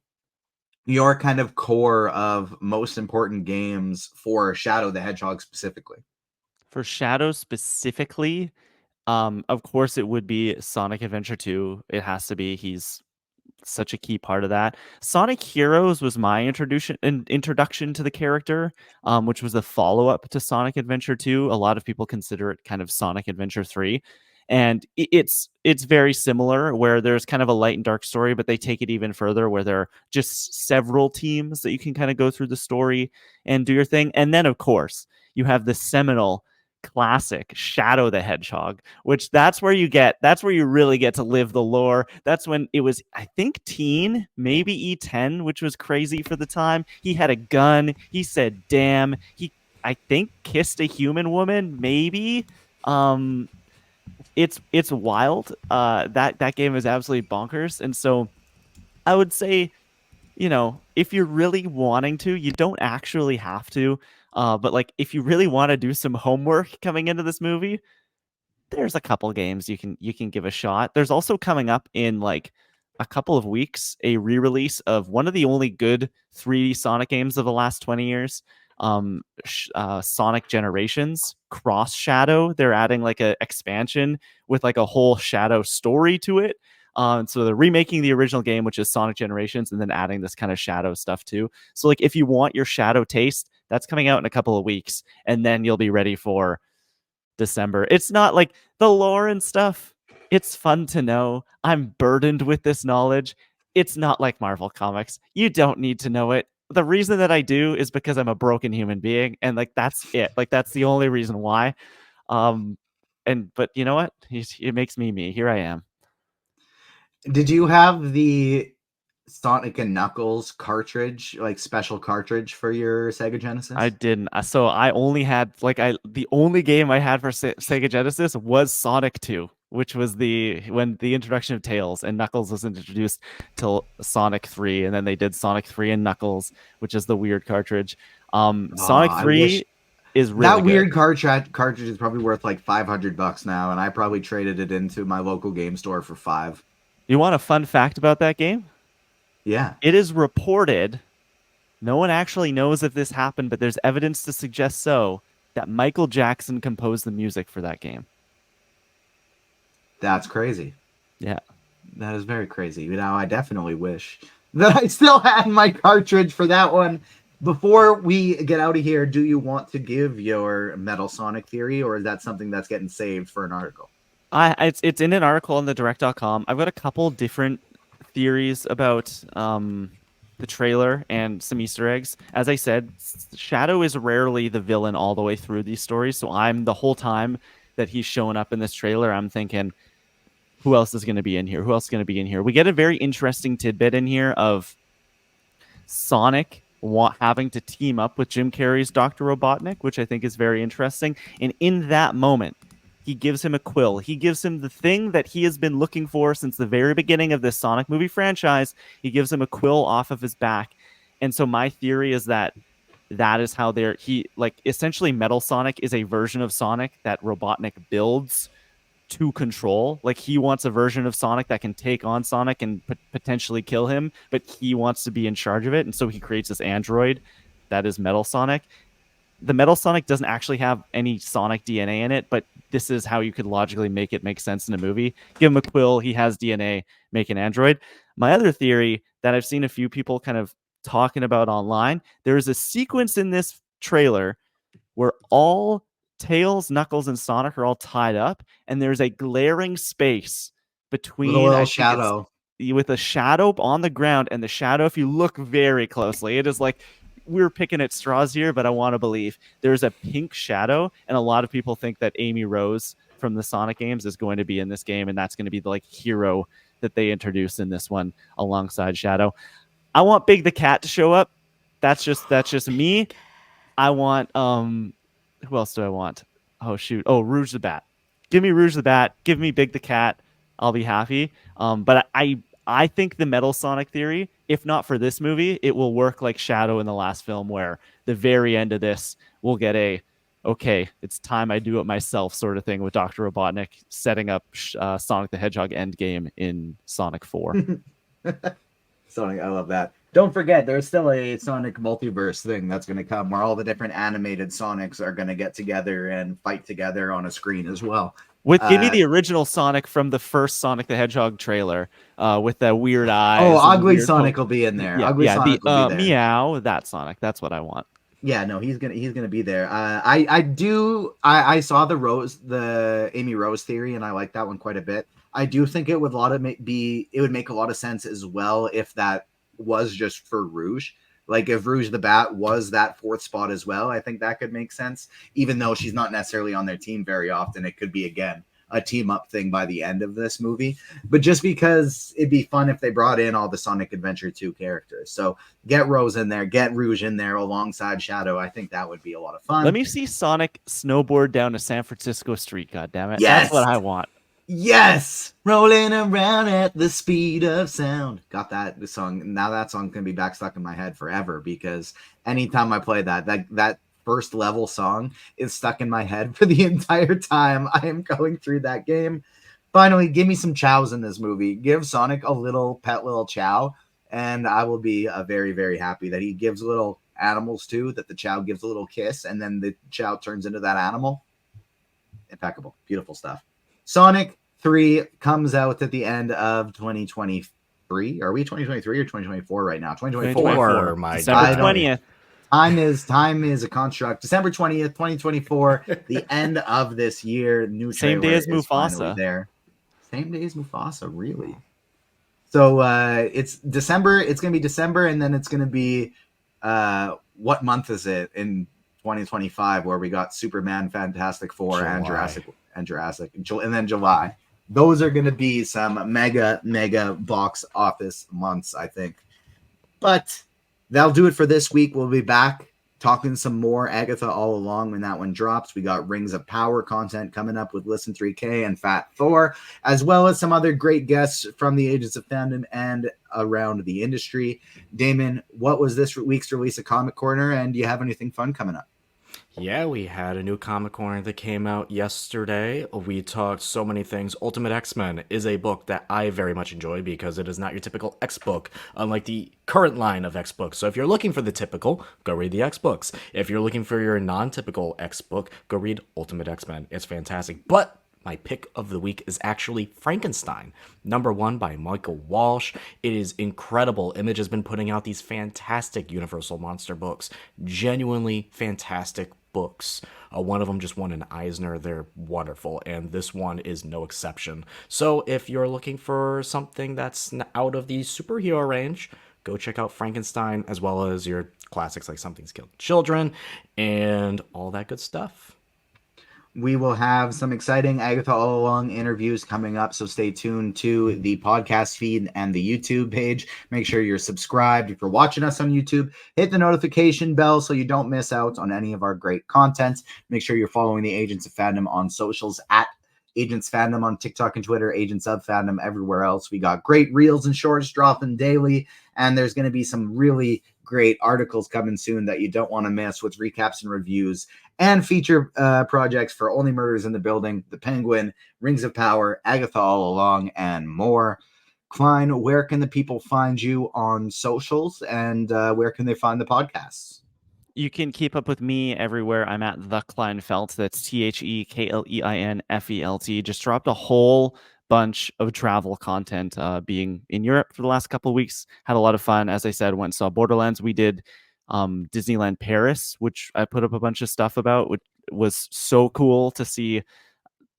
your kind of core of most important games for Shadow the Hedgehog specifically? For Shadow specifically, of course it would be Sonic Adventure 2. It has to be. He's such a key part of that. Sonic Heroes was my introduction to the character, which was a follow-up to Sonic Adventure 2. A lot of people consider it kind of Sonic Adventure 3. And it's very similar, where there's kind of a light and dark story, but they take it even further, where there are just several teams that you can kind of go through the story and do your thing. And then, of course, you have the seminal classic Shadow the Hedgehog, which that's where you really get to live the lore. That's when it was, I think, teen, maybe E10, which was crazy for the time. He had a gun. He said, damn. He, I think, kissed a human woman, maybe. It's wild. That game is absolutely bonkers. And so I would say, if you're really wanting to, you don't actually have to. But like, if you really want to do some homework coming into this movie, there's a couple games you can give a shot. There's also coming up in like a couple of weeks a re-release of one of the only good 3D Sonic games of the last 20 years. Sonic Generations Cross Shadow. They're adding like a expansion with like a whole Shadow story to it. So they're remaking the original game, which is Sonic Generations, and then adding this kind of Shadow stuff too. So like, if you want your Shadow taste, that's coming out in a couple of weeks, and then you'll be ready for December. It's not like the lore and stuff. It's fun to know. I'm burdened with this knowledge. It's not like Marvel Comics. You don't need to know it. The reason that I do is because I'm a broken human being, and like, that's it. Like, that's the only reason why. But you know what? It makes me me. Here I am. Did you have the Sonic and Knuckles cartridge, like special cartridge for your Sega Genesis? I didn't. So I only had the only game I had for Sega Genesis was Sonic 2, which was when the introduction of Tails, and Knuckles was introduced till Sonic 3, and then they did Sonic 3 and Knuckles, which is the weird cartridge. Sonic 3 is really that good. weird cartridge is probably worth like $500 now, and I probably traded it into my local game store for $5. You want a fun fact about that game? Yeah. It is reported, no one actually knows if this happened, but there's evidence to suggest that Michael Jackson composed the music for that game. That's crazy. Yeah. That is very crazy. I definitely wish that I still had my cartridge for that one. Before we get out of here, do you want to give your Metal Sonic theory, or is that something that's getting saved for an article? It's in an article on the direct.com. I've got a couple different theories about the trailer and some Easter eggs. As I said, Shadow is rarely the villain all the way through these stories, so I'm the whole time that he's showing up in this trailer, I'm thinking, who else is going to be in here? Who else is going to be in here? We get a very interesting tidbit in here of Sonic having to team up with Jim Carrey's Dr. Robotnik, which I think is very interesting. And in that moment, he gives him a quill. He gives him the thing that he has been looking for since the very beginning of this Sonic movie franchise. He gives him a quill off of his back. And so my theory is that is how essentially Metal Sonic is a version of Sonic that Robotnik builds to control. Like, he wants a version of Sonic that can take on Sonic and potentially kill him, but he wants to be in charge of it. And so he creates this android that is Metal Sonic. The Metal Sonic doesn't actually have any Sonic DNA in it, but this is how you could logically make it make sense in a movie. Give him a quill, he has DNA, make an android. My other theory that I've seen a few people kind of talking about online, there is a sequence in this trailer where all Tails, Knuckles, and Sonic are all tied up, and there's a glaring space between little shadow with a shadow on the ground, and the shadow, if you look very closely, it is like, we're picking at straws here, but I want to believe there's a pink shadow, and a lot of people think that Amy Rose from the Sonic games is going to be in this game, and that's going to be the hero that they introduce in this one alongside Shadow. I want Big the Cat to show up. That's just me. I want who else do I want? Oh shoot. Oh, Rouge the Bat. Give me Rouge the Bat. Give me Big the Cat. I'll be happy. But I think the Metal Sonic theory, if not for this movie, it will work like Shadow in the last film, where the very end of this will get okay, it's time I do it myself sort of thing, with Dr. Robotnik setting up Sonic the Hedgehog endgame in Sonic 4. Sonic, I love that. Don't forget, there's still a Sonic multiverse thing that's going to come, where all the different animated Sonics are going to get together and fight together on a screen as well. Give me the original Sonic from the first Sonic the Hedgehog trailer, with the weird eyes. Oh, and the Ugly weird Sonic will be in there. Ugly Sonic will be there. Meow, that Sonic. That's what I want. Yeah, no, he's gonna be there. I saw the Amy Rose theory, and I like that one quite a bit. I do think it would it would make a lot of sense as well if that was just for Rouge. Like if Rouge the Bat was that fourth spot as well, I think that could make sense. Even though she's not necessarily on their team very often, it could be again a team up thing by the end of this movie. But just because it'd be fun if they brought in all the Sonic Adventure 2 characters. So get Rose in there, get Rouge in there alongside Shadow. I think that would be a lot of fun. Let me see Sonic snowboard down a San Francisco street, goddammit. Yes! That's what I want. Yes! Rolling around at the speed of sound. Got that song. Now that song's going to be back stuck in my head forever because anytime I play that first level song is stuck in my head for the entire time I am going through that game. Finally, give me some chows in this movie. Give Sonic a little pet little chow, and I will be very, very happy that he gives little animals too, that the chow gives a little kiss, and then the chow turns into that animal. Impeccable. Beautiful stuff. Sonic 3 comes out at the end of 2023. Are we 2023 or 2024 right now? 2024. My December 20th. Time is a construct. December 20th, 2024, the end of this year. New Same day as Mufasa. There. Same day as Mufasa, really. So it's December. It's going to be December, and then it's going to be what month is it in 2025 where we got Superman, Fantastic Four, and Jurassic, and then July. Those are going to be some mega box office months, I think. But that'll do it for this week. We'll be back talking some more Agatha All Along when that one drops. We got Rings of Power content coming up with Listen 3K and Fat Thor, as well as some other great guests from the Agents of Fandom and around the industry. Damon, what was this week's release of Comic Corner, and do you have anything fun coming up? Yeah, we had a new Comic Corner that came out yesterday. We talked so many things. Ultimate X-Men is a book that I very much enjoy because it is not your typical X book, unlike the current line of X books. So if you're looking for the typical, go read the X books. If you're looking for your non-typical X book, go read Ultimate X-Men. It's fantastic. But my pick of the week is actually Frankenstein, #1 by Michael Walsh. It is incredible. Image has been putting out these fantastic Universal Monster books, genuinely fantastic books. One of them just won an Eisner. They're wonderful, and this one is no exception. So if you're looking for something that's out of the superhero range, go check out Frankenstein, as well as your classics like Something's Killed Children and all that good stuff. We will have some exciting Agatha All Along interviews coming up, so stay tuned to the podcast feed and the YouTube page. Make sure you're subscribed. If you're watching us on YouTube, hit the notification bell so you don't miss out on any of our great content. Make sure you're following the Agents of Fandom on socials at Agents Fandom on TikTok and Twitter, Agents of Fandom everywhere else. We got great reels and shorts dropping daily, and there's going to be some really great articles coming soon that you don't want to miss with recaps and reviews and feature projects for Only Murders in the Building, The Penguin, Rings of Power, Agatha All Along, and more. Klein, where can the people find you on socials, and where can they find the podcasts? You can keep up with me everywhere. I'm at the Klein Felt. That's TheKleinFelt. Just dropped a whole bunch of travel content, being in Europe for the last couple of weeks. Had a lot of fun. As I said, went and saw Borderlands. We did Disneyland Paris, which I put up a bunch of stuff about, which was so cool to see.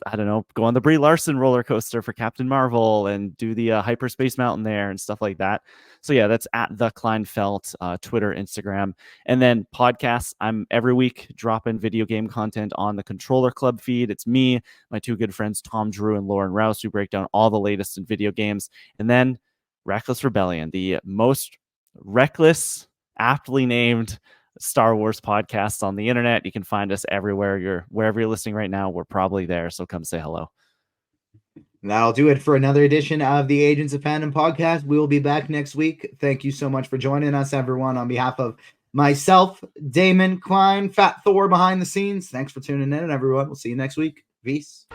I don't know, go on the Brie Larson roller coaster for Captain Marvel and do the Hyperspace Mountain there and stuff like that. So yeah, that's at the Klein Felt, Twitter, Instagram, and then podcasts. I'm every week dropping video game content on the Controller Club feed. It's me, my two good friends, Tom Drew and Lauren Rouse, who break down all the latest in video games. And then Reckless Rebellion, the most reckless, aptly named Star Wars podcasts on the internet. You can find us everywhere. Wherever you're listening right now, we're probably there. So come say hello. That'll do it for another edition of the Agents of Fandom podcast. We will be back next week. Thank you so much for joining us, everyone. On behalf of myself, Damon, Klein, Fat Thor behind the scenes, thanks for tuning in, everyone. We'll see you next week. Peace.